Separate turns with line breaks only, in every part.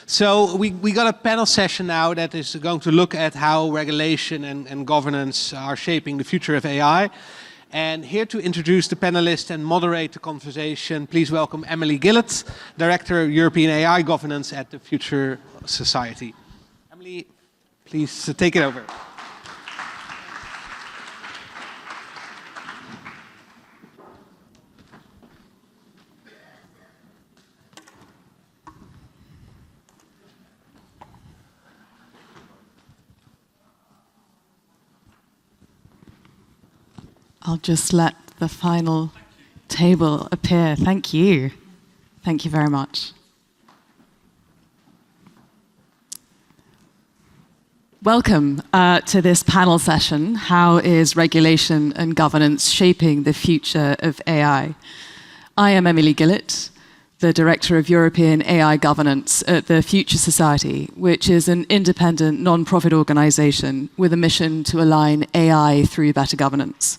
So we got a panel session now that is going to look at how regulation and governance are shaping the future of AI. And here to introduce the panelists and moderate the conversation, please welcome Emily Gillett, Director of European AI Governance at the Future Society. Emily, please take it over.
I'll just let the final table appear. Thank you. Thank you very much. Welcome to this panel session, How is Regulation and Governance Shaping the Future of AI? I am Emily Gillett, the Director of European AI Governance at the Future Society, which is an independent non-profit organization with a mission to align AI through better governance.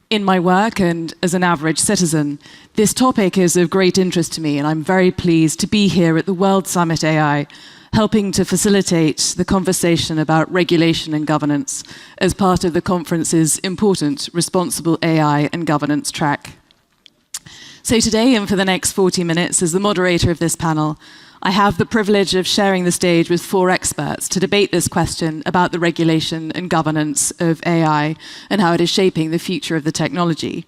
In my work and as an average citizen, this topic is of great interest to me, and I'm very pleased to be here at the World Summit AI, helping to facilitate the conversation about regulation and governance as part of the conference's important Responsible AI and Governance track. So today, and for the next 40 minutes, as the moderator of this panel, I have the privilege of sharing the stage with 4 experts to debate this question about the regulation and governance of AI and how it is shaping the future of the technology.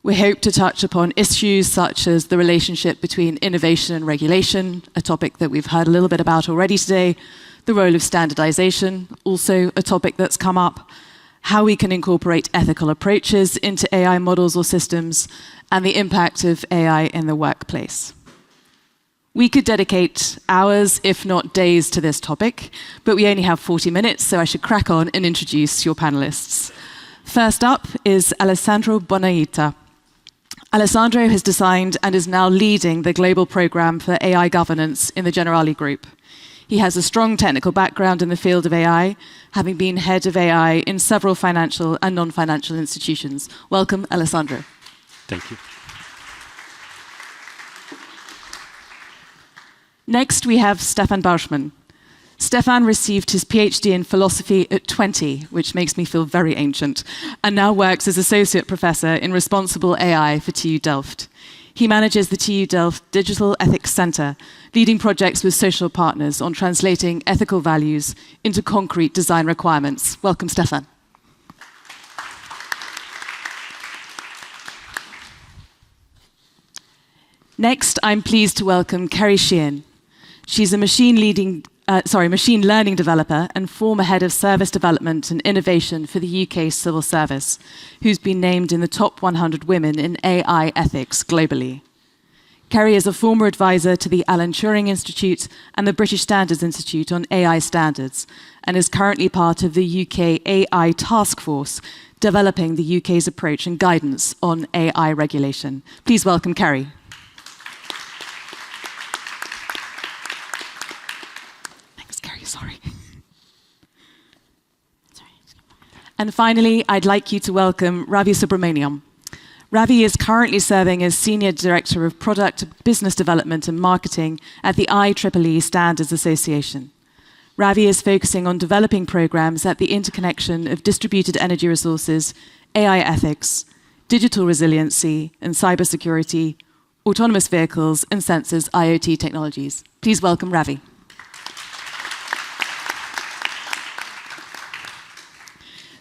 We hope to touch upon issues such as the relationship between innovation and regulation, a topic that we've heard a little bit about already today, the role of standardization, also a topic that's come up, how we can incorporate ethical approaches into AI models or systems, and the impact of AI in the workplace. We could dedicate hours, if not days, to this topic, but we only have 40 minutes, so I should crack on and introduce your panelists. First up is Alessandro Bonaita. Alessandro has designed and is now leading the global program for AI governance in the Generali group. He has a strong technical background in the field of AI, having been head of AI in several financial and non-financial institutions. Welcome, Alessandro.
Thank you.
Next, we have Stefan Buijsman. Stefan received his PhD in philosophy at 20, which makes me feel very ancient, and now works as associate professor in responsible AI for TU Delft. He manages the TU Delft Digital Ethics Center, leading projects with social partners on translating ethical values into concrete design requirements. Welcome, Stefan. Next, I'm pleased to welcome Kerry Sheehan. She's a machine learning developer and former head of service development and innovation for the UK Civil Service, who's been named in the top 100 women in AI ethics globally. Kerry is a former advisor to the Alan Turing Institute and the British Standards Institute on AI standards, and is currently part of the UK AI Taskforce, developing the UK's approach and guidance on AI regulation. Please welcome Kerry. Sorry. And finally, I'd like you to welcome Ravi Subramaniam. Ravi is currently serving as Senior Director of Product, Business Development and Marketing at the IEEE Standards Association. Ravi is focusing on developing programs at the interconnection of distributed energy resources, AI ethics, digital resiliency and cybersecurity, autonomous vehicles and sensors IoT technologies. Please welcome Ravi.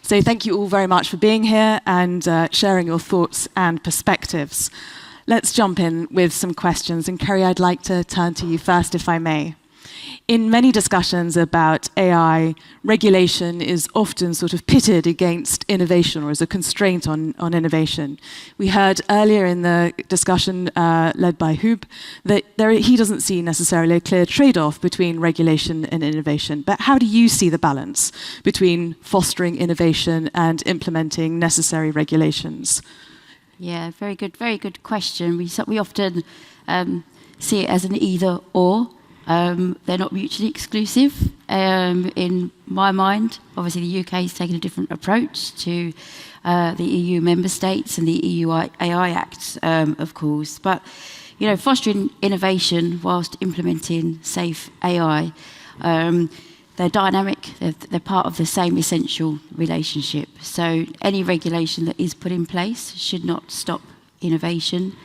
So thank you all very much for being here and sharing your thoughts and perspectives. Let's jump in with some questions. And Kerry, I'd like to turn to you first, if I may. In many discussions about AI, regulation is often sort of pitted against innovation or as a constraint on innovation. We heard earlier in the discussion led by Hub that he doesn't see necessarily a clear trade-off between regulation and innovation. But how do you see the balance between fostering innovation and implementing necessary regulations?
Yeah, very good question. We often see it as an either-or. They're not mutually exclusive. In my mind, obviously the UK has taken a different approach to the EU member states and the EU AI Act, of course. But fostering innovation whilst implementing safe AI. They're dynamic, they're part of the same essential relationship. So any regulation that is put in place should not stop innovation.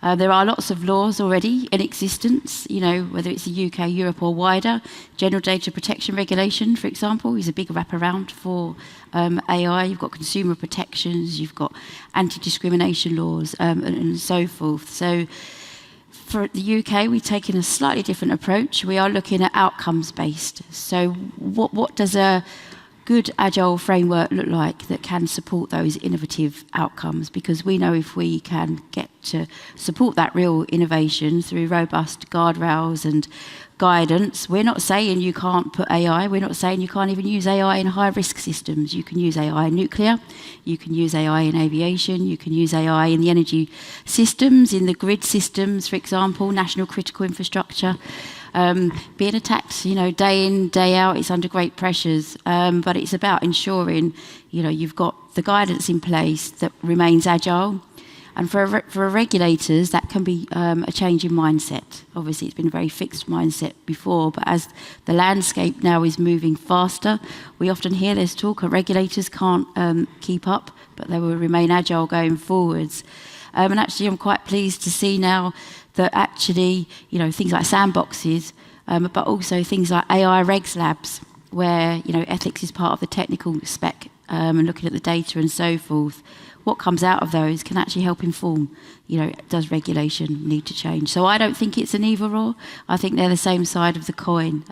There are lots of laws already in existence, whether it's the UK, Europe or wider. General Data Protection Regulation, for example, is a big wraparound for AI. You've got consumer protections, you've got anti-discrimination laws and so forth. So for the UK, we've taken a slightly different approach. We are looking at outcomes-based. So what does a good agile framework look like that can support those innovative outcomes? Because we know if we can get to support that real innovation through robust guardrails and guidance, we're not saying you can't put AI, we're not saying you can't even use AI in high-risk systems. You can use AI in nuclear, you can use AI in aviation, you can use AI in the energy systems, in the grid systems, for example, national critical infrastructure. Being attacked, day in, day out, it's under great pressures. But it's about ensuring, you've got the guidance in place that remains agile. And for regulators, that can be a change in mindset. Obviously, it's been a very fixed mindset before, but as the landscape now is moving faster, we often hear there's talk that regulators can't keep up, but they will remain agile going forwards. And actually, I'm quite pleased to see now that actually, things like sandboxes, but also things like AI regs labs, where, ethics is part of the technical spec and looking at the data and so forth. What comes out of those can actually help inform, does regulation need to change? So I don't think it's an either or. I think they're the same side of the coin,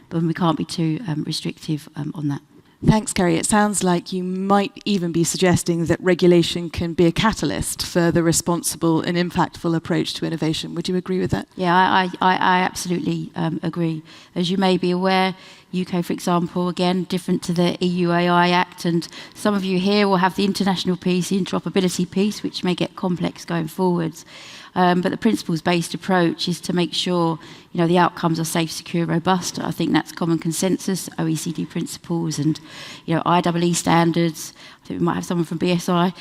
but we can't be too restrictive on that.
Thanks, Kerry. It sounds like you might even be suggesting that regulation can be a catalyst for the responsible and impactful approach to innovation. Would you agree with that?
Yeah, I absolutely agree. As you may be aware, UK, for example, again, different to the EU AI Act, and some of you here will have the international piece, the interoperability piece, which may get complex going forwards. But the principles-based approach is to make sure, the outcomes are safe, secure, robust. I think that's common consensus, OECD principles and, IEEE standards. I think we might have someone from BSI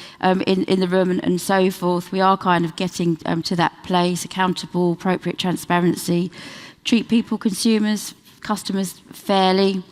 in the room and so forth. We are kind of getting to that place, accountable, appropriate transparency, treat people, consumers, customers fairly.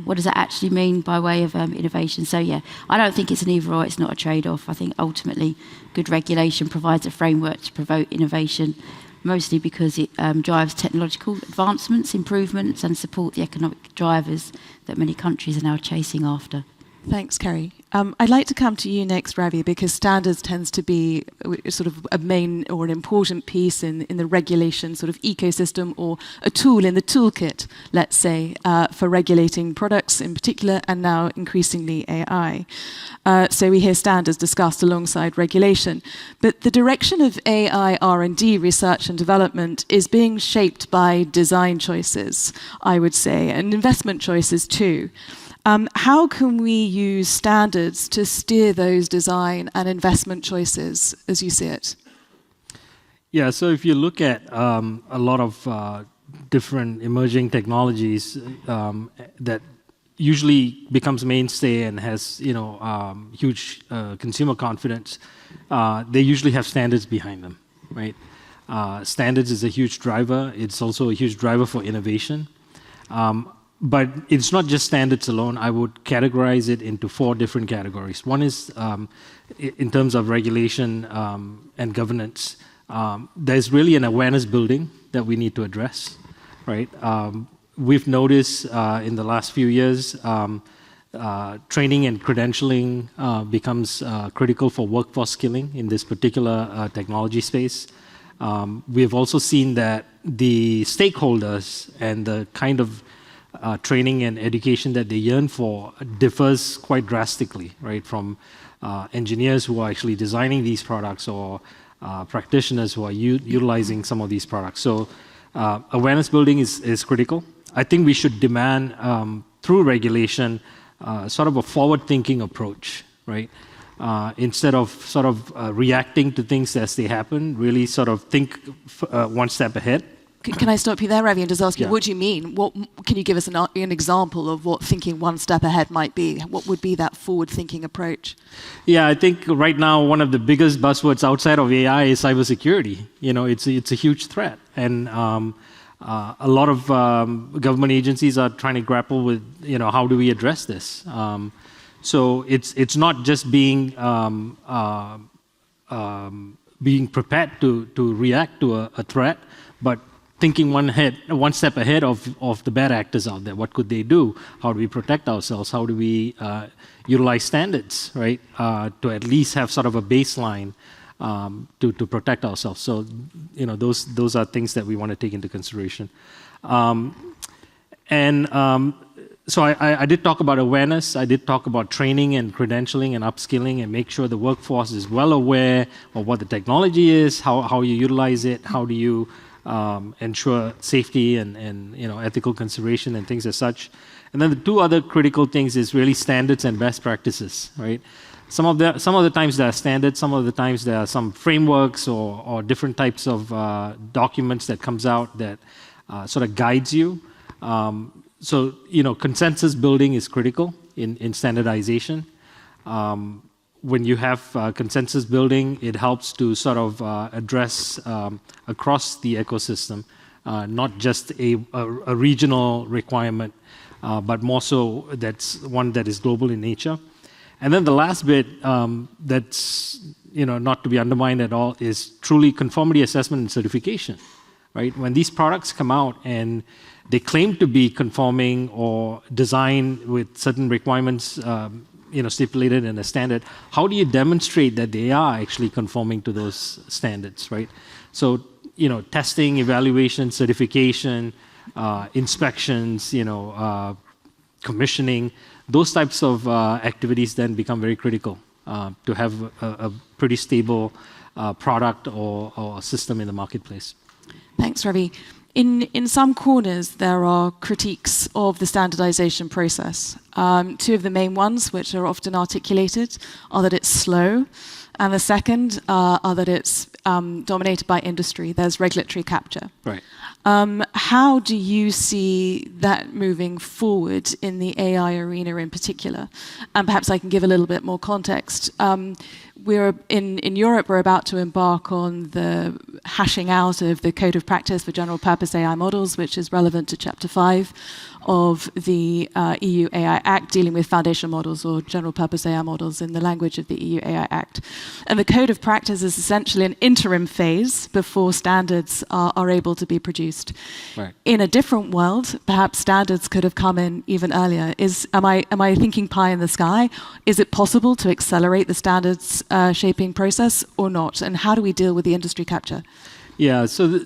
What does that actually mean by way of innovation? So yeah, I don't think it's an either or, it's not a trade-off. I think ultimately good regulation provides a framework to promote innovation, mostly because it drives technological advancements, improvements, and support the economic drivers that many countries are now chasing after.
Thanks, Kerry. I'd like to come to you next, Ravi, because standards tends to be sort of a main or an important piece in the regulation sort of ecosystem, or a tool in the toolkit, let's say, for regulating products in particular, and now increasingly AI. So we hear standards discussed alongside regulation. But the direction of AI R&D, research and development, is being shaped by design choices, I would say, and investment choices too. How can we use standards to steer those design and investment choices as you see it?
Yeah, so if you look at a lot of different emerging technologies that usually becomes mainstay and has huge consumer confidence, they usually have standards behind them, right? Standards is a huge driver. It's also a huge driver for innovation. But it's not just standards alone. I would categorize it into 4 different categories. One is in terms of regulation and governance. There's really an awareness building that we need to address, right? We've noticed in the last few years, training and credentialing becomes critical for workforce skilling in this particular technology space. We've also seen that the stakeholders and the kind of training and education that they yearn for differs quite drastically, right? From engineers who are actually designing these products, or practitioners who are utilizing some of these products. So awareness building is critical. I think we should demand through regulation sort of a forward-thinking approach, right? Instead of sort of reacting to things as they happen, really sort of think one step ahead,
Can I stop you there, Ravi, and just ask you,
Yeah.
what do you mean? Can you give us an example of what thinking one step ahead might be? What would be that forward-thinking approach?
Yeah, I think right now one of the biggest buzzwords outside of AI is cybersecurity. It's a huge threat, and a lot of government agencies are trying to grapple with, how do we address this? So it's not just being prepared to react to a threat, but thinking one step ahead of the bad actors out there. What could they do? How do we protect ourselves? How do we utilize standards, right? To at least have sort of a baseline to protect ourselves. So, those are things that we want to take into consideration. So I did talk about awareness. I did talk about training and credentialing and upskilling and make sure the workforce is well aware of what the technology is, how you utilize it, how do you ensure safety and ethical consideration and things as such. And then the two other critical things is really standards and best practices, right? Some of the times there are standards, some of the times there are some frameworks or different types of documents that comes out that sort of guides you. So, consensus building is critical in standardization. When you have consensus building, it helps to sort of address across the ecosystem, not just a regional requirement, but more so that's one that is global in nature. And then the last bit that's not to be undermined at all is truly conformity assessment and certification, right? When these products come out and they claim to be conforming or designed with certain requirements, stipulated in a standard, how do you demonstrate that they are actually conforming to those standards, right? So, testing, evaluation, certification, inspections, commissioning, those types of activities then become very critical to have a pretty stable product or system in the marketplace.
Thanks, Ravi. In some corners, there are critiques of the standardization process. Two of the main ones, which are often articulated, are that it's slow, and the second are that it's dominated by industry. There's regulatory capture.
Right.
How do you see that moving forward in the AI arena in particular? And perhaps I can give a little bit more context. We're in Europe, we're about to embark on the hashing out of the Code of Practice for General Purpose AI Models, which is relevant to Chapter 5 of the EU AI Act, dealing with foundation models or general purpose AI models in the language of the EU AI Act. And the Code of Practice is essentially an interim phase before standards are able to be produced.
Right.
In a different world, perhaps standards could have come in even earlier. Am I thinking pie in the sky? Is it possible to accelerate the standards shaping process or not? And how do we deal with the industry capture?
Yeah, so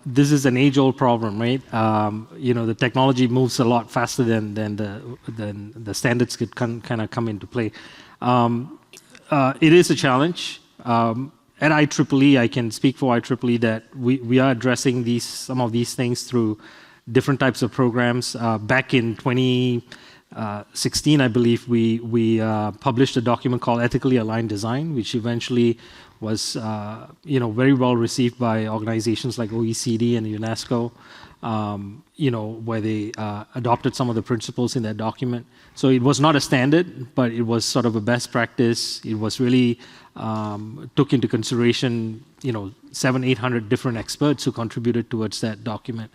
this is an age-old problem, right? The technology moves a lot faster than the standards could kind of come into play. It is a challenge. At IEEE, I can speak for IEEE that we are addressing some of these things through different types of programs. Back in 2016, I believe, we published a document called Ethically Aligned Design, which eventually was very well received by organizations like OECD and UNESCO, where they adopted some of the principles in that document. So it was not a standard, but it was sort of a best practice. It was really took into consideration 700-800 different experts who contributed towards that document.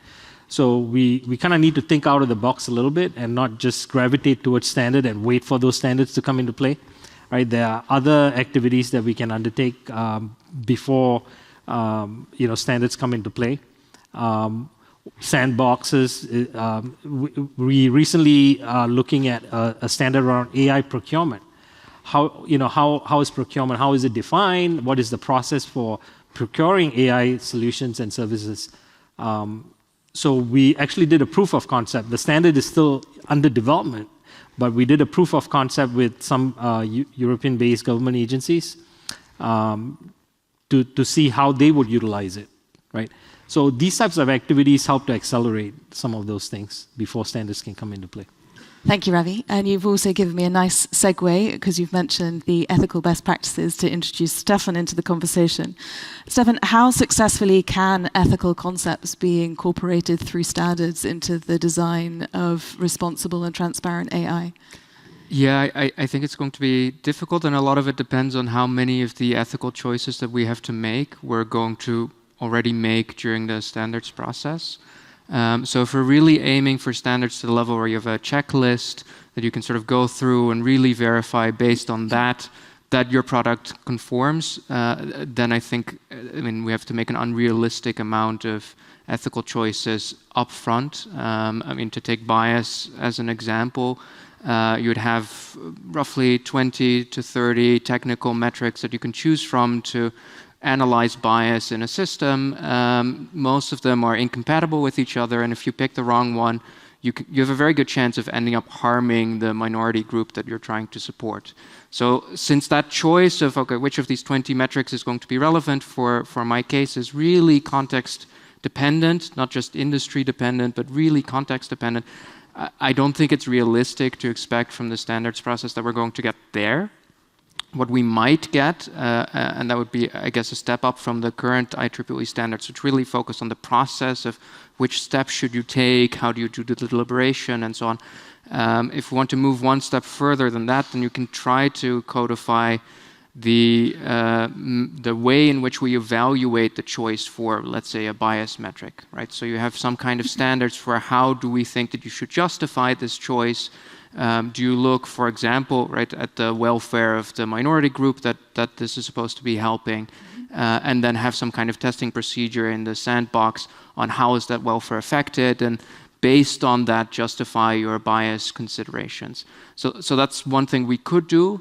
So we kind of need to think out of the box a little bit and not just gravitate towards standard and wait for those standards to come into play. Right? There are other activities that we can undertake before standards come into play. Sandboxes. We recently are looking at a standard around AI procurement. How is procurement? How is it defined? What is the process for procuring AI solutions and services? So we actually did a proof of concept. The standard is still under development, but we did a proof of concept with some European-based government agencies to see how they would utilize it, right? So these types of activities help to accelerate some of those things before standards can come into play.
Thank you, Ravi. And you've also given me a nice segue, because you've mentioned the ethical best practices, to introduce Stefan into the conversation. Stefan, how successfully can ethical concepts be incorporated through standards into the design of responsible and transparent AI?
Yeah, I think it's going to be difficult, and a lot of it depends on how many of the ethical choices that we have to make we're going to already make during the standards process. So if we're really aiming for standards to the level where you have a checklist that you can sort of go through and really verify based on that your product conforms, then I think, we have to make an unrealistic amount of ethical choices up front. To take bias as an example, you would have roughly 20 to 30 technical metrics that you can choose from to analyze bias in a system. Most of them are incompatible with each other, and if you pick the wrong one, you have a very good chance of ending up harming the minority group that you're trying to support. So since that choice of, okay, which of these 20 metrics is going to be relevant for my case is really context dependent, not just industry dependent, but really context dependent, I don't think it's realistic to expect from the standards process that we're going to get there. What we might get, and that would be, I guess, a step up from the current IEEE standards, which really focus on the process of which steps should you take, how do you do the deliberation, and so on. If we want to move one step further than that, then you can try to codify the way in which we evaluate the choice for, let's say, a bias metric, right? So you have some kind of standards for how do we think that you should justify this choice. Do you look, for example, right, at the welfare of the minority group that this is supposed to be helping, and then have some kind of testing procedure in the sandbox on how is that welfare affected, and based on that justify your bias considerations. So that's one thing we could do.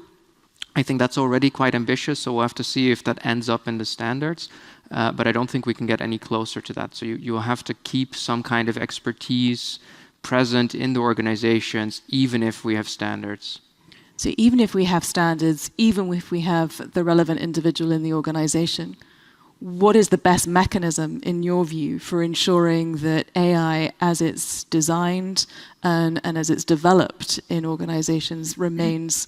I think that's already quite ambitious, so we'll have to see if that ends up in the standards. But I don't think we can get any closer to that. So you'll have to keep some kind of expertise present in the organizations, even if we have standards.
So even if we have standards, even if we have the relevant individual in the organization, what is the best mechanism, in your view, for ensuring that AI, as it's designed and as it's developed in organizations, remains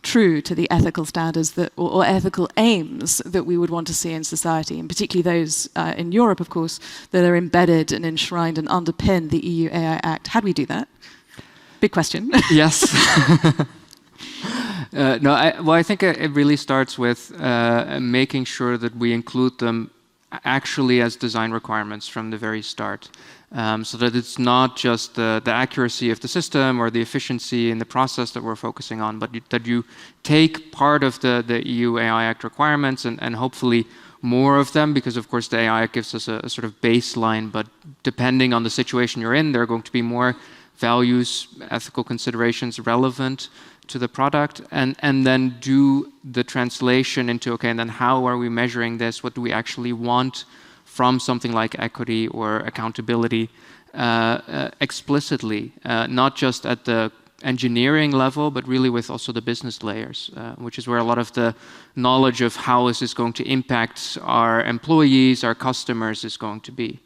true to the ethical standards that, or ethical aims that we would want to see in society, and particularly those in Europe, of course, that are embedded and enshrined and underpin the EU AI Act? How do we do that? Big question.
Yes. I think it really starts with making sure that we include them actually as design requirements from the very start. So that it's not just the accuracy of the system or the efficiency in the process that we're focusing on, but that you take part of the EU AI Act requirements and hopefully more of them, because of course the AI Act gives us a sort of baseline, but depending on the situation you're in, there are going to be more values, ethical considerations relevant to the product, and then do the translation into, okay, and then how are we measuring this? What do we actually want from something like equity or accountability explicitly, not just at the engineering level, but really with also the business layers, which is where a lot of the knowledge of how is this going to impact our employees, our customers is going to be.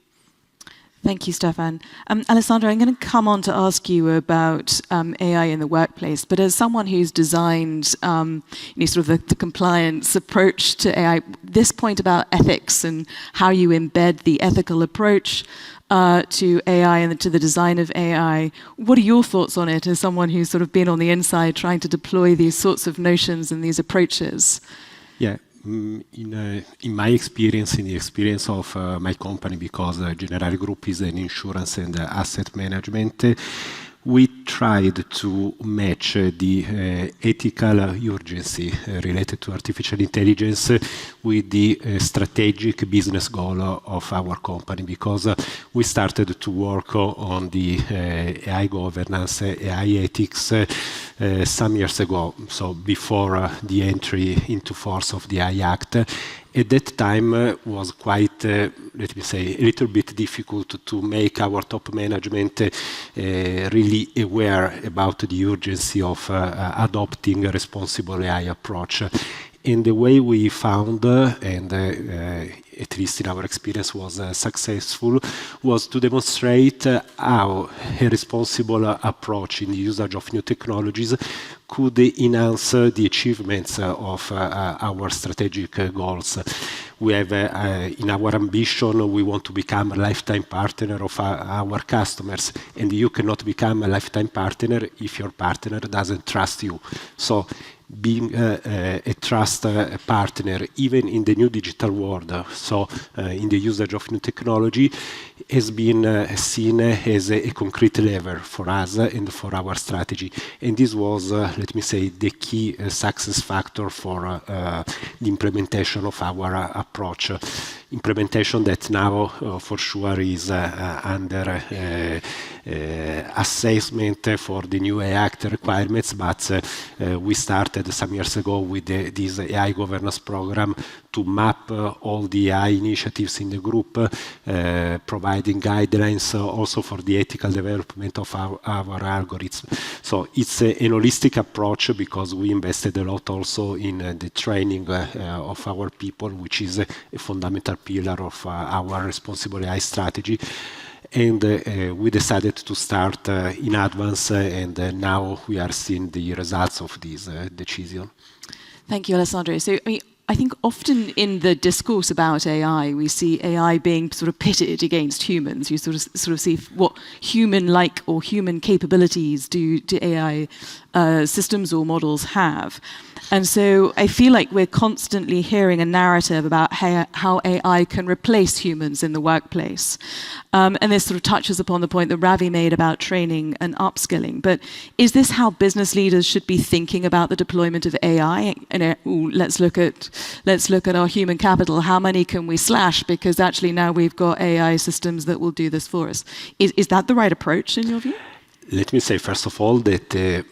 Thank you, Stefan. Alessandro, I'm going to come on to ask you about AI in the workplace, but as someone who's designed sort of the compliance approach to AI, this point about ethics and how you embed the ethical approach to AI and to the design of AI, what are your thoughts on it as someone who's sort of been on the inside trying to deploy these sorts of notions and these approaches?
Yeah. In my experience, in the experience of my company, because Generali Group is an insurance and asset management, we tried to match the ethical urgency related to artificial intelligence with the strategic business goal of our company, because we started to work on the AI governance, AI ethics some years ago, so before the entry into force of the AI Act. At that time was quite, let me say, a little bit difficult to make our top management really aware about the urgency of adopting a responsible AI approach. And the way we found, and at least in our experience, was successful, was to demonstrate how a responsible approach in the usage of new technologies could enhance the achievements of our strategic goals. We have, in our ambition, we want to become a lifetime partner of our customers, and you cannot become a lifetime partner if your partner doesn't trust you. So being a trust partner, even in the new digital world, in the usage of new technology, has been seen as a concrete lever for us and for our strategy. And this was, let me say, the key success factor for the implementation of our approach. Implementation that now, for sure, is under assessment for the new AI Act requirements, but we started some years ago with this AI governance program to map all the AI initiatives in the group, providing guidelines also for the ethical development of our algorithms. So it's an holistic approach because we invested a lot also in the training of our people, which is a fundamental pillar of our responsible AI strategy. And we decided to start in advance, and now we are seeing the results of this decision.
Thank you, Alessandro. So, I think often in the discourse about AI, we see AI being sort of pitted against humans. You sort of see what human-like or human capabilities do AI systems or models have. And so I feel like we're constantly hearing a narrative about how AI can replace humans in the workplace. And this sort of touches upon the point that Ravi made about training and upskilling. But is this how business leaders should be thinking about the deployment of AI? And let's look at our human capital. How many can we slash? Because actually now we've got AI systems that will do this for us. Is that the right approach in your view?
Let me say, first of all, that there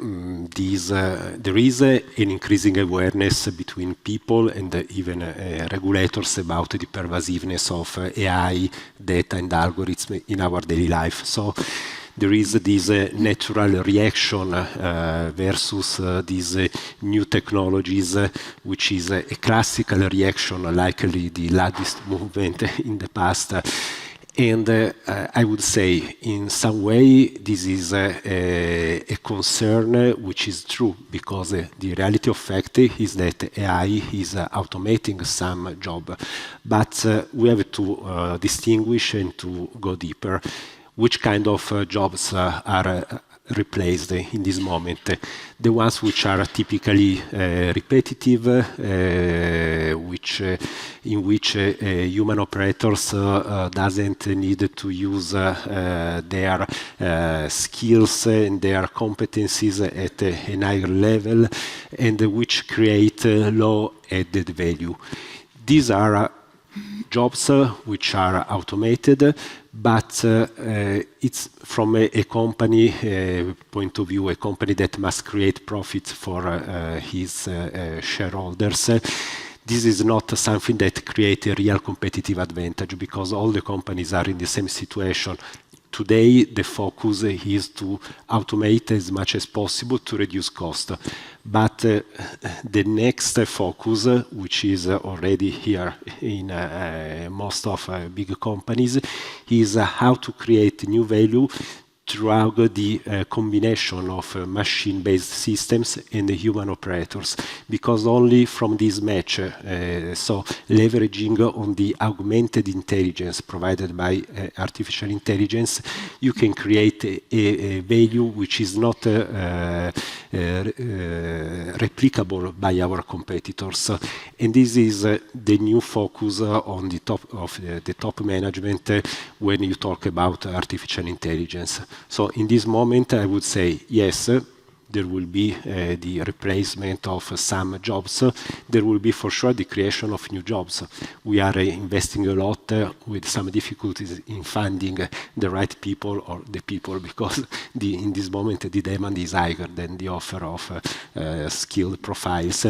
is an increasing awareness between people and even regulators about the pervasiveness of AI, data, and algorithms in our daily life. So there is this natural reaction versus these new technologies, which is a classical reaction, like the latest movement in the past. And I would say, in some way, this is a concern which is true, because the reality of fact is that AI is automating some job. But we have to distinguish and to go deeper. Which kind of jobs are replaced in this moment? The ones which are typically repetitive, in which human operators doesn't need to use their skills and their competencies at a higher level, and which create low added value. These are jobs which are automated, but it's from a company point of view, a company that must create profit for his shareholders. This is not something that creates a real competitive advantage, because all the companies are in the same situation. Today, the focus is to automate as much as possible to reduce cost. But the next focus, which is already here in most of big companies, is how to create new value throughout the combination of machine-based systems and the human operators, because only from this match, so leveraging on the augmented intelligence provided by artificial intelligence, you can create a value which is not replicable by our competitors. And this is the new focus on the top of the top management when you talk about artificial intelligence. So in this moment, I would say, yes, there will be the replacement of some jobs. There will be for sure the creation of new jobs. We are investing a lot with some difficulties in finding the right people, or the people, because in this moment the demand is higher than the offer of skilled profiles.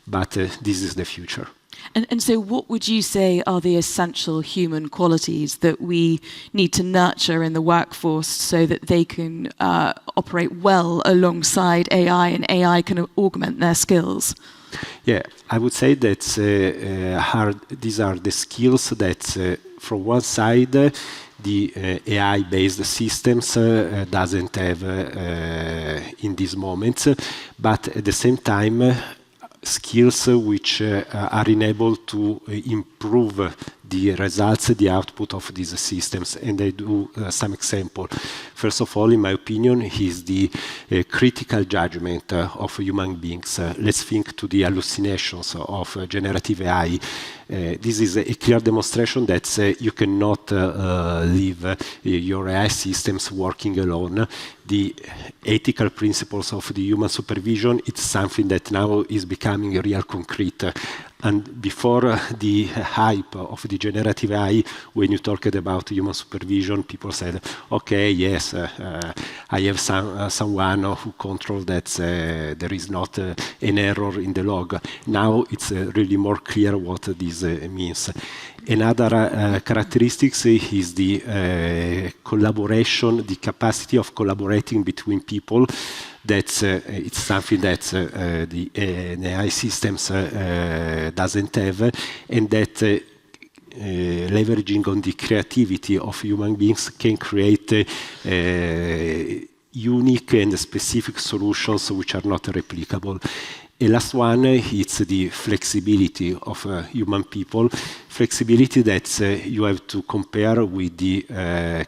But this is the future.
And so what would you say are the essential human qualities that we need to nurture in the workforce so that they can operate well alongside AI and AI can augment their skills?
Yeah, I would say that these are the skills that, from one side, the AI-based systems doesn't have in these moments, but at the same time, skills which are enabled to improve the results, the output of these systems. And I do some example. First of all, in my opinion, is the critical judgment of human beings. Let's think to the hallucinations of generative AI. This is a clear demonstration that you cannot leave your AI systems working alone. The ethical principles of the human supervision, it's something that now is becoming real concrete. And before the hype of the generative AI, when you talked about human supervision, people said, okay, yes, I have someone who controls that there is not an error in the log. Now it's really more clear what this means. Another characteristic is the collaboration, the capacity of collaborating between people. That it's something that the AI systems doesn't have, and that leveraging on the creativity of human beings can create unique and specific solutions which are not replicable. The last one is the flexibility of human people. Flexibility that you have to compare with the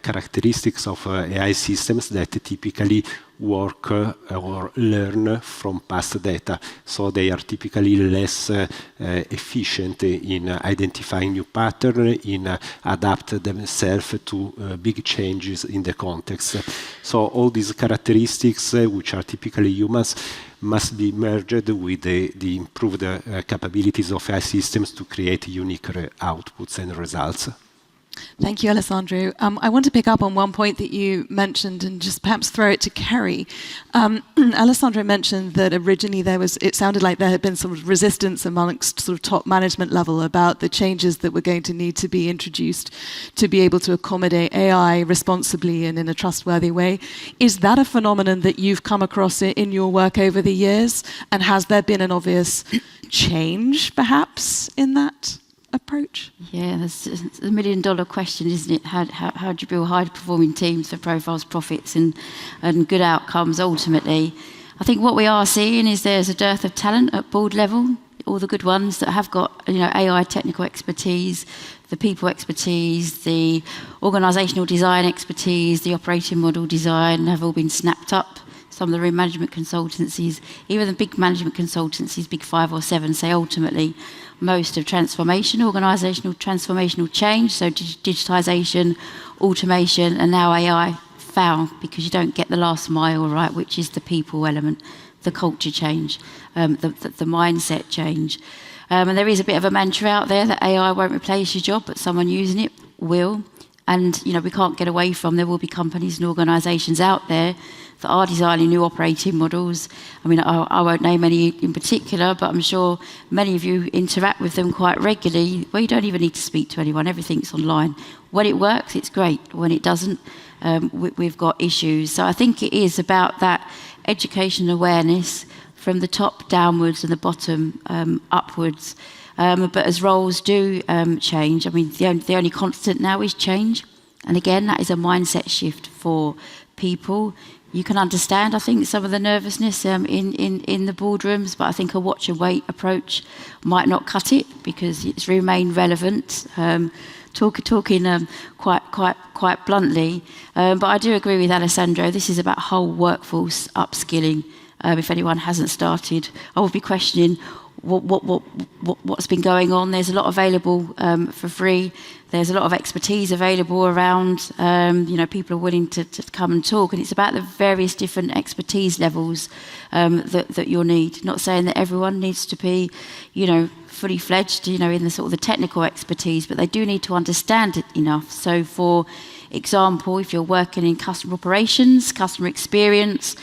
characteristics of AI systems that typically work or learn from past data. So they are typically less efficient in identifying new patterns, in adapt themselves to big changes in the context. So all these characteristics, which are typically humans, must be merged with the improved capabilities of AI systems to create unique outputs and results.
Thank you, Alessandro. I want to pick up on one point that you mentioned and just perhaps throw it to Kerry. Alessandro mentioned that originally it sounded like there had been some resistance amongst sort of top management level about the changes that were going to need to be introduced to be able to accommodate AI responsibly and in a trustworthy way. Is that a phenomenon that you've come across in your work over the years? And has there been an obvious change, perhaps, in that approach?
Yeah, that's a $1 million question, isn't it? How do you build high-performing teams for profiles, profits, and good outcomes ultimately? I think what we are seeing is there's a dearth of talent at board level. All the good ones that have got AI technical expertise, the people expertise, the organisational design expertise, the operating model design have all been snapped up. Some of the management consultancies, even the big management consultancies, big 5 or 7, say ultimately most of transformation, organisational transformational change, so digitisation, automation, and now AI foul because you don't get the last mile, right, which is the people element, the culture change, the mindset change. And there is a bit of a mantra out there that AI won't replace your job, but someone using it will. And we can't get away from, there will be companies and organisations out there that are designing new operating models. I mean, I won't name any in particular, but I'm sure many of you interact with them quite regularly, where you don't even need to speak to anyone, everything's online. When it works, it's great. When it doesn't, we've got issues. So I think it is about that education awareness from the top downwards and the bottom upwards. But as roles do change, I mean, the only constant now is change. And again, that is a mindset shift for people. You can understand, I think, some of the nervousness in the boardrooms, but I think a watch and wait approach might not cut it because it's remained relevant. Talking quite bluntly, but I do agree with Alessandro. This is about whole workforce upskilling. If anyone hasn't started, I will be questioning what's been going on. There's a lot available for free. There's a lot of expertise available around. People are willing to come and talk, and it's about the various different expertise levels that you'll need. Not saying that everyone needs to be, fully fledged, in the sort of the technical expertise, but they do need to understand it enough. So, for example, if you're working in customer operations, customer experience,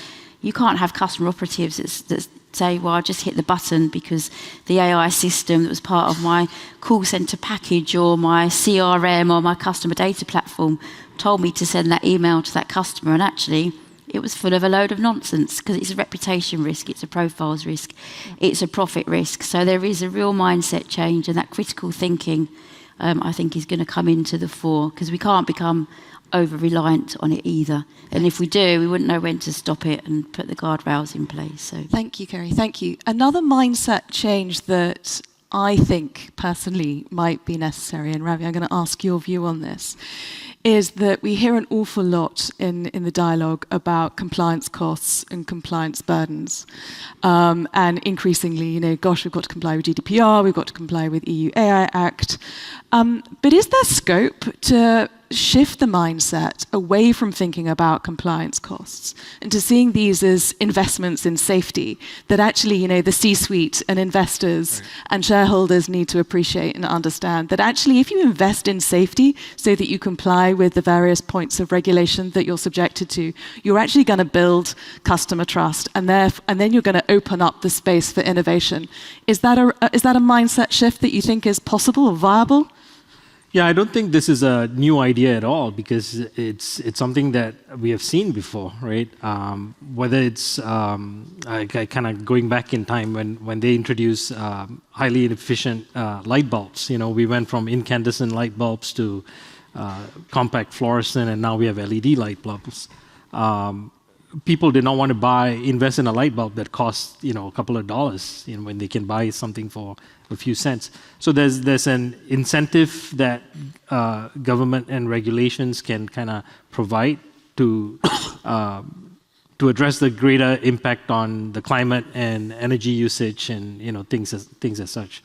you can't have customer operatives that say, well, I just hit the button because the AI system that was part of my call center package or my CRM or my customer data platform told me to send that email to that customer, and actually it was full of a load of nonsense because it's a reputation risk, it's a profiles risk, it's a profit risk. So there is a real mindset change, and that critical thinking, I think, is going to come into the fore because we can't become over-reliant on it either. And if we do, we wouldn't know when to stop it and put the guardrails in place. So
thank you, Kerry. Thank you. Another mindset change that I think personally might be necessary, and Ravi, I'm going to ask your view on this, is that we hear an awful lot in the dialogue about compliance costs and compliance burdens. And increasingly, you know, gosh, we've got to comply with GDPR, we've got to comply with EU AI Act. But is there scope to shift the mindset away from thinking about compliance costs and to seeing these as investments in safety that actually, you know, the C-suite and investors and shareholders need to appreciate and understand that actually if you invest in safety so that you comply with the various points of regulation that you're subjected to, you're actually going to build customer trust and then you're going to open up the space for innovation. Is that a mindset shift that you think is possible or viable?
Yeah, I don't think this is a new idea at all because it's something that we have seen before, right? Whether it's kind of going back in time when they introduced highly inefficient light bulbs. You know, we went from incandescent light bulbs to compact fluorescent, and now we have LED light bulbs. People did not want to invest in a light bulb that costs, you know, a couple of dollars, you know, when they can buy something for a few cents. So there's an incentive that government and regulations can kind of provide to address the greater impact on the climate and energy usage and, you know, things as such.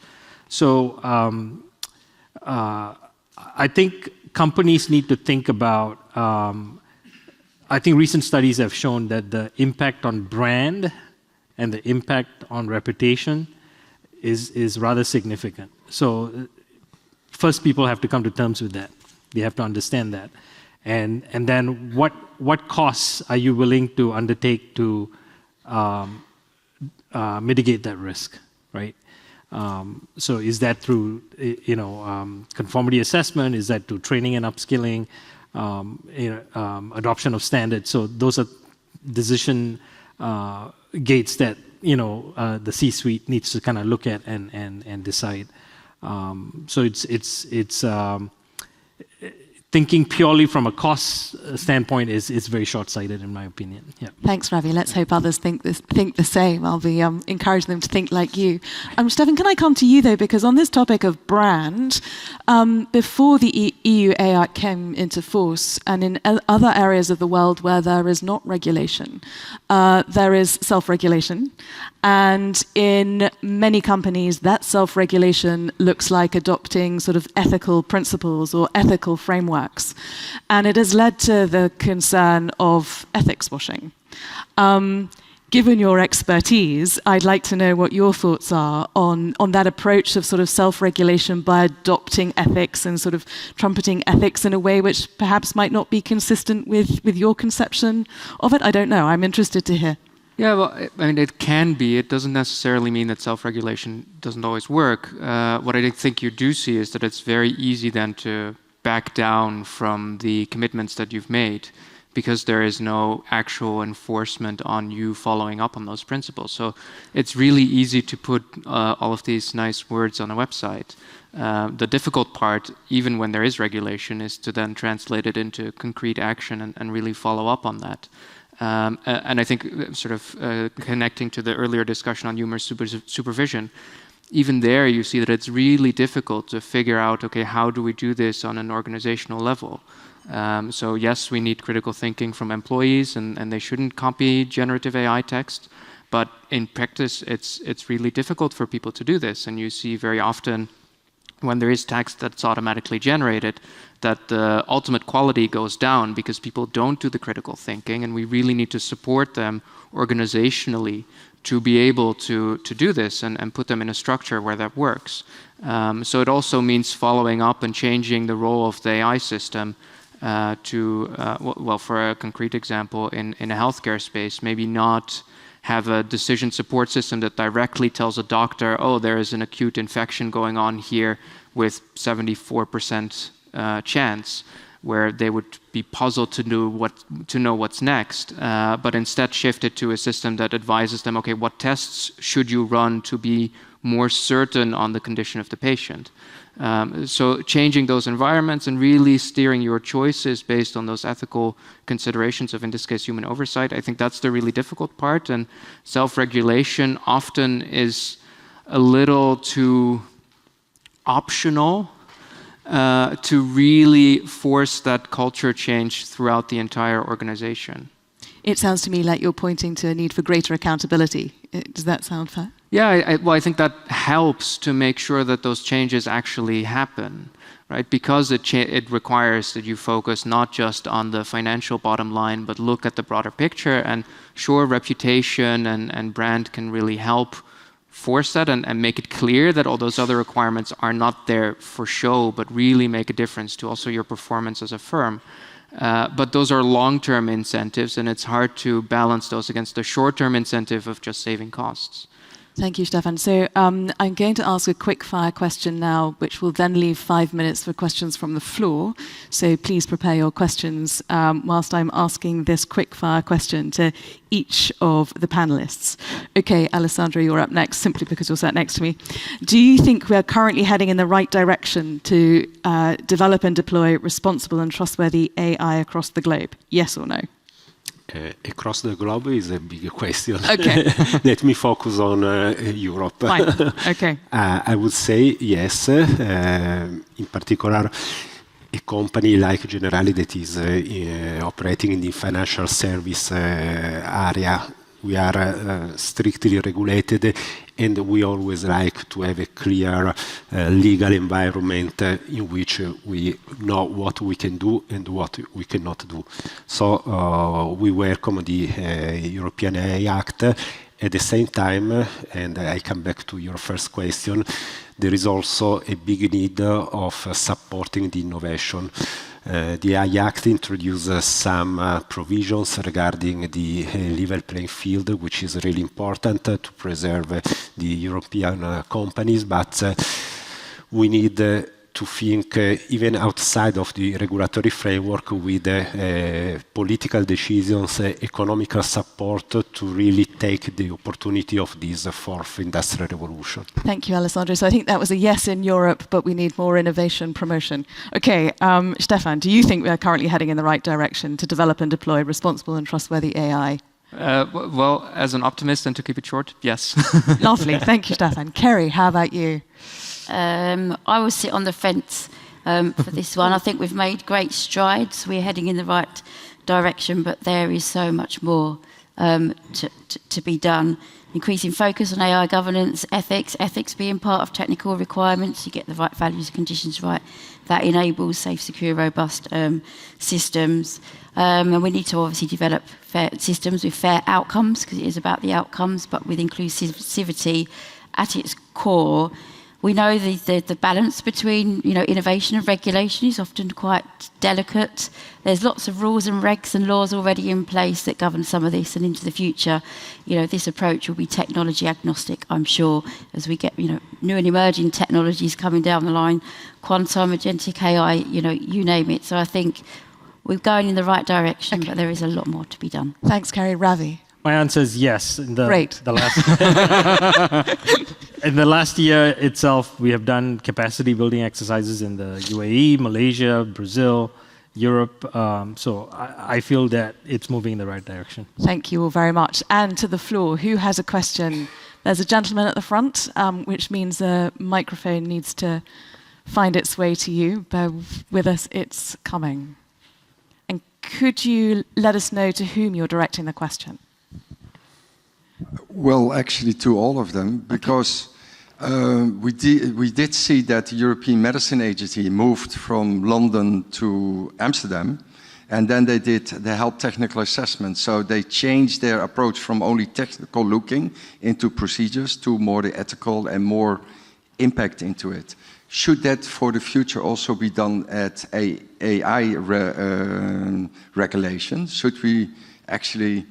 So I think companies need to think about. I think recent studies have shown that the impact on brand and the impact on reputation is rather significant. So first people have to come to terms with that. They have to understand that. And then what costs are you willing to undertake to mitigate that risk, right? So is that through, you know, conformity assessment? Is that through training and upskilling? Adoption of standards. So those are decision gates that, you know, the C-suite needs to kind of look at and decide. So it's thinking purely from a cost standpoint is very short-sighted in my opinion. Yeah.
Thanks, Ravi. Let's hope others think the same. I'll be encouraging them to think like you. Stefan, can I come to you though, because on this topic of brand, before the EU AI Act came into force, and in other areas of the world where there is not regulation, there is self-regulation. And in many companies, that self-regulation looks like adopting sort of ethical principles or ethical frameworks. And it has led to the concern of ethics washing. Given your expertise, I'd like to know what your thoughts are on that approach of sort of self-regulation by adopting ethics and sort of trumpeting ethics in a way which perhaps might not be consistent with your conception of it. I don't know. I'm interested to hear.
Yeah, well, I mean, it can be. It doesn't necessarily mean that self-regulation doesn't always work. What I think you do see is that it's very easy then to back down from the commitments that you've made because there is no actual enforcement on you following up on those principles. So it's really easy to put all of these nice words on a website. The difficult part, even when there is regulation, is to then translate it into concrete action and really follow up on that. And I think sort of connecting to the earlier discussion on human supervision, even there you see that it's really difficult to figure out, okay, how do we do this on an organizational level? So yes, we need critical thinking from employees and they shouldn't copy generative AI text, but in practice it's really difficult for people to do this. And you see very often when there is text that's automatically generated, that the ultimate quality goes down because people don't do the critical thinking, and we really need to support them organizationally to be able to do this and put them in a structure where that works. So it also means following up and changing the role of the AI system well, for a concrete example, in a healthcare space, maybe not have a decision support system that directly tells a doctor, oh, there is an acute infection going on here with 74% chance, where they would be puzzled to know what's next, but instead shifted to a system that advises them, okay, what tests should you run to be more certain on the condition of the patient? So changing those environments and really steering your choices based on those ethical considerations of, in this case, human oversight, I think that's the really difficult part. And self-regulation often is a little too optional to really force that culture change throughout the entire organization.
It sounds to me like you're pointing to a need for greater accountability. Does that sound fair?
Yeah, well, I think that helps to make sure that those changes actually happen, right? Because it requires that you focus not just on the financial bottom line, but look at the broader picture. And sure, reputation and brand can really help force that and make it clear that all those other requirements are not there for show, but really make a difference to also your performance as a firm. But those are long-term incentives, and it's hard to balance those against the short-term incentive of just saving costs.
Thank you, Stefan. So I'm going to ask a quick-fire question now, which will then leave 5 minutes for questions from the floor. So please prepare your questions whilst I'm asking this quick-fire question to each of the panelists. Okay, Alessandro, you're up next, simply because you're sat next to me. Do you think we are currently heading in the right direction to develop and deploy responsible and trustworthy AI across the globe? Yes or no?
Across the globe is a big question.
Okay.
Let me focus on Europe.
Fine. Okay.
I would say yes. In particular, a company like Generali that is operating in the financial service area, we are strictly regulated, and we always like to have a clear legal environment in which we know what we can do and what we cannot do. So we welcome the European AI Act. At the same time, and I come back to your first question, there is also a big need of supporting the innovation. The AI Act introduces some provisions regarding the level playing field, which is really important to preserve the European companies, but we need to think even outside of the regulatory framework with political decisions, economical support to really take the opportunity of this fourth industrial revolution.
Thank you, Alessandro. So I think that was a yes in Europe, but we need more innovation promotion. Okay, Stefan, do you think we are currently heading in the right direction to develop and deploy responsible and trustworthy AI?
Well, as an optimist, and to keep it short, yes.
Lovely. Thank you, Stefan. Kerry, how about you?
I will sit on the fence for this one. I think we've made great strides. We're heading in the right direction, but there is so much more to be done. Increasing focus on AI governance, ethics being part of technical requirements. You get the right values and conditions right. That enables safe, secure, robust systems. And we need to obviously develop fair systems with fair outcomes, because it is about the outcomes, but with inclusivity at its core. We know the balance between innovation and regulation is often quite delicate. There's lots of rules and regs and laws already in place that govern some of this, and into the future, this approach will be technology agnostic, I'm sure, as we get new and emerging technologies coming down the line, quantum, agentic AI, you name it. So I think we're going in the right direction, but there is a lot more to be done.
Thanks, Kerry. Ravi?
My answer is yes.
Great.
In the last year itself, we have done capacity building exercises in the UAE, Malaysia, Brazil, Europe. So I feel that it's moving in the right direction.
Thank you all very much. And to the floor, who has a question? There's a gentleman at the front, which means a microphone needs to find its way to you. Bear with us, it's coming. And could you let us know to whom you're directing the question?
Well, actually to all of them, because we did see that the European Medicine Agency moved from London to Amsterdam, and then they held technical assessment. So they changed their approach from only technical looking into procedures to more the ethical and more impact into it. Should that for the future also be done at AI regulation? Should we actually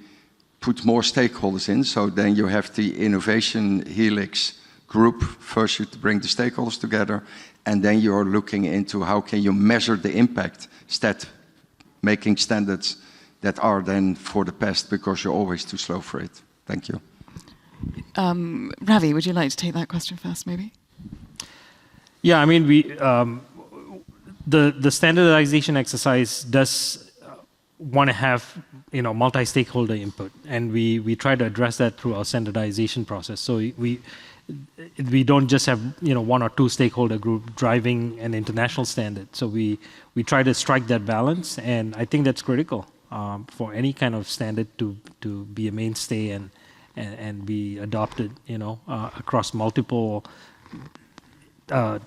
put more stakeholders in? So then you have the innovation helix group. First you bring the stakeholders together, and then you're looking into how can you measure the impact, instead making standards that are then for the past because you're always too slow for it. Thank you.
Ravi, would you like to take that question first, maybe?
Yeah, I mean, the standardization exercise does want to have multi-stakeholder input, and we try to address that through our standardization process. So we don't just have one or two stakeholder group driving an international standard. So we try to strike that balance, and I think that's critical for any kind of standard to be a mainstay and be adopted across multiple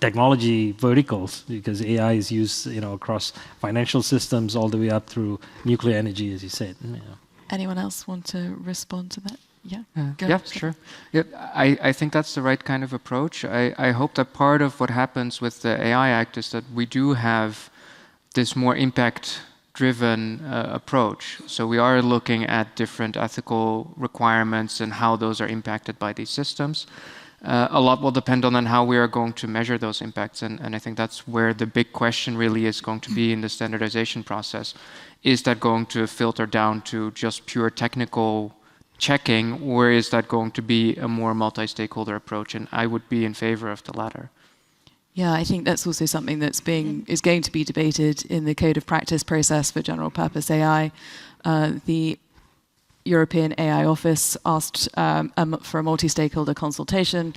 technology verticals, because AI is used across financial systems all the way up through nuclear energy, as you said.
Anyone else want to respond to that? Yeah, go
yeah,
ahead.
sure. Yeah, I think that's the right kind of approach. I hope that part of what happens with the AI Act is that we do have this more impact-driven approach. So we are looking at different ethical requirements and how those are impacted by these systems. A lot will depend on how we are going to measure those impacts, and I think that's where the big question really is going to be in the standardization process. Is that going to filter down to just pure technical checking, or is that going to be a more multi-stakeholder approach? And I would be in favor of the latter.
Yeah, I think that's also something that's is going to be debated in the code of practice process for general purpose AI. The European AI Office asked for a multi-stakeholder consultation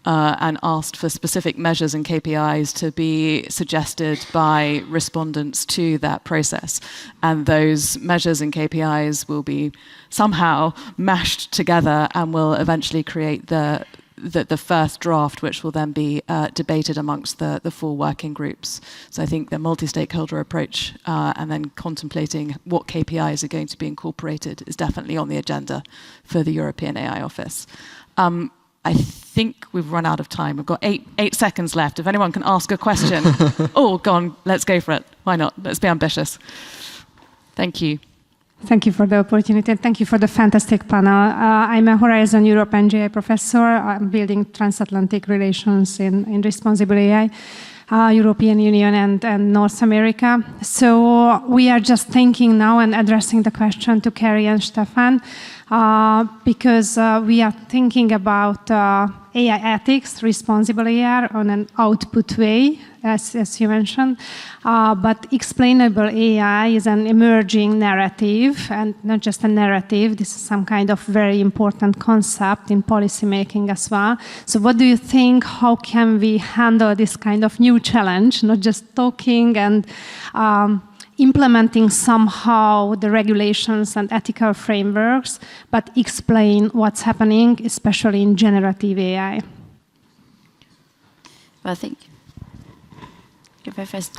and asked for specific measures and KPIs to be suggested by respondents to that process. And those measures and KPIs will be somehow mashed together and will eventually create the first draft, which will then be debated amongst the full working groups. So I think the multi-stakeholder approach and then contemplating what KPIs are going to be incorporated is definitely on the agenda for the European AI Office. I think we've run out of time. We've got eight seconds left. If anyone can ask a question. Oh, go on, let's go for it. Why not? Let's be ambitious. Thank you.
Thank you for the opportunity, and thank you for the fantastic panel. I'm a Horizon Europe NGI professor. I'm building transatlantic relations in responsible AI, European Union and North America. So we are just thinking now and addressing the question to Kerry and Stefan, because we are thinking about AI ethics, responsible AI on an output way, as you mentioned. But explainable AI is an emerging narrative, and not just a narrative. This is some kind of very important concept in policymaking as well. So what do you think, how can we handle this kind of new challenge, not just talking and implementing somehow the regulations and ethical frameworks, but explain what's happening, especially in generative AI?
Well, I think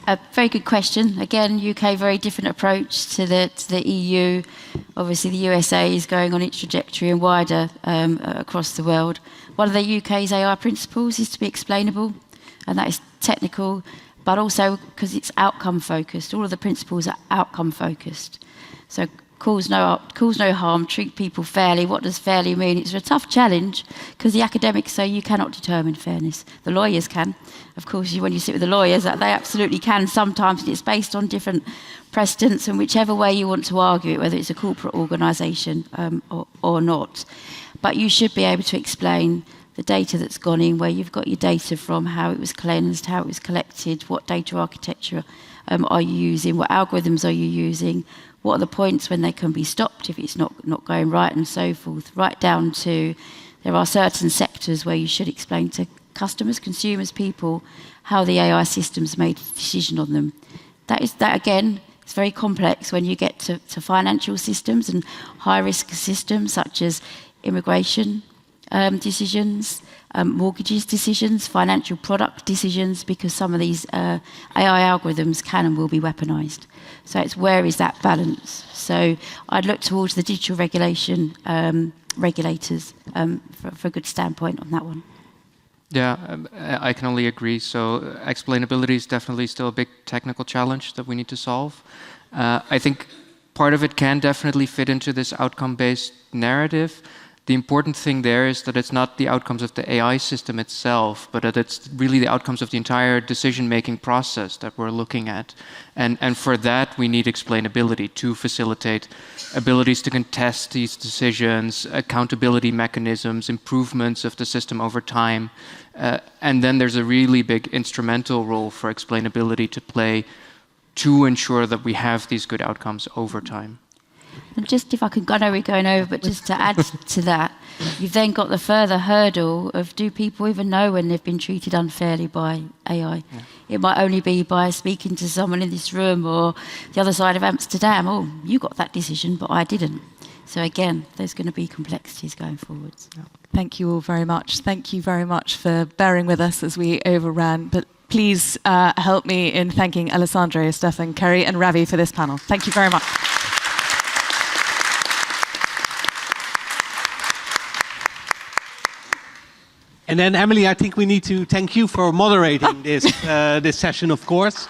a very good question. Again, UK, very different approach to the EU. Obviously, the USA is going on its trajectory and wider across the world. One of the UK's AI principles is to be explainable, and that is technical, but also because it's outcome focused. All of the principles are outcome focused. So cause no harm, treat people fairly. What does fairly mean? It's a tough challenge because the academics say you cannot determine fairness. The lawyers can. Of course, when you sit with the lawyers, they absolutely can sometimes, and it's based on different precedents, and whichever way you want to argue it, whether it's a corporate organisation or not. But you should be able to explain the data that's gone in, where you've got your data from, how it was cleansed, how it was collected, what data architecture are you using, what algorithms are you using, what are the points when they can be stopped if it's not going right, and so forth, right down to there are certain sectors where you should explain to customers, consumers, people, how the AI systems made a decision on them. That again, it's very complex when you get to financial systems and high-risk systems such as immigration decisions, mortgages decisions, financial product decisions, because some of these AI algorithms can and will be weaponized. So it's where is that balance? So I'd look towards the digital regulation regulators for a good standpoint on that one.
Yeah, I can only agree. So explainability is definitely still a big technical challenge that we need to solve. I think part of it can definitely fit into this outcome-based narrative. the important thing there is that it's not the outcomes of the AI system itself, but that it's really the outcomes of the entire decision-making process that we're looking at. And for that, we need explainability to facilitate abilities to contest these decisions, accountability mechanisms, improvements of the system over time. And then there's a really big instrumental role for explainability to play to ensure that we have these good outcomes over time.
And just if I could, I know we're going over, but just to add to that, you've then got the further hurdle of, do people even know when they've been treated unfairly by AI? Yeah. It might only be by speaking to someone in this room or the other side of Amsterdam. Oh, you got that decision, but I didn't. So again, there's going to be complexities going forwards.
Thank you all very much. Thank you very much for bearing with us as we overran. But please help me in thanking Alessandro, Stefan, Kerry, and Ravi for this panel. Thank you very much.
And then, Emily, I think we need to thank you for moderating this, this session, of course.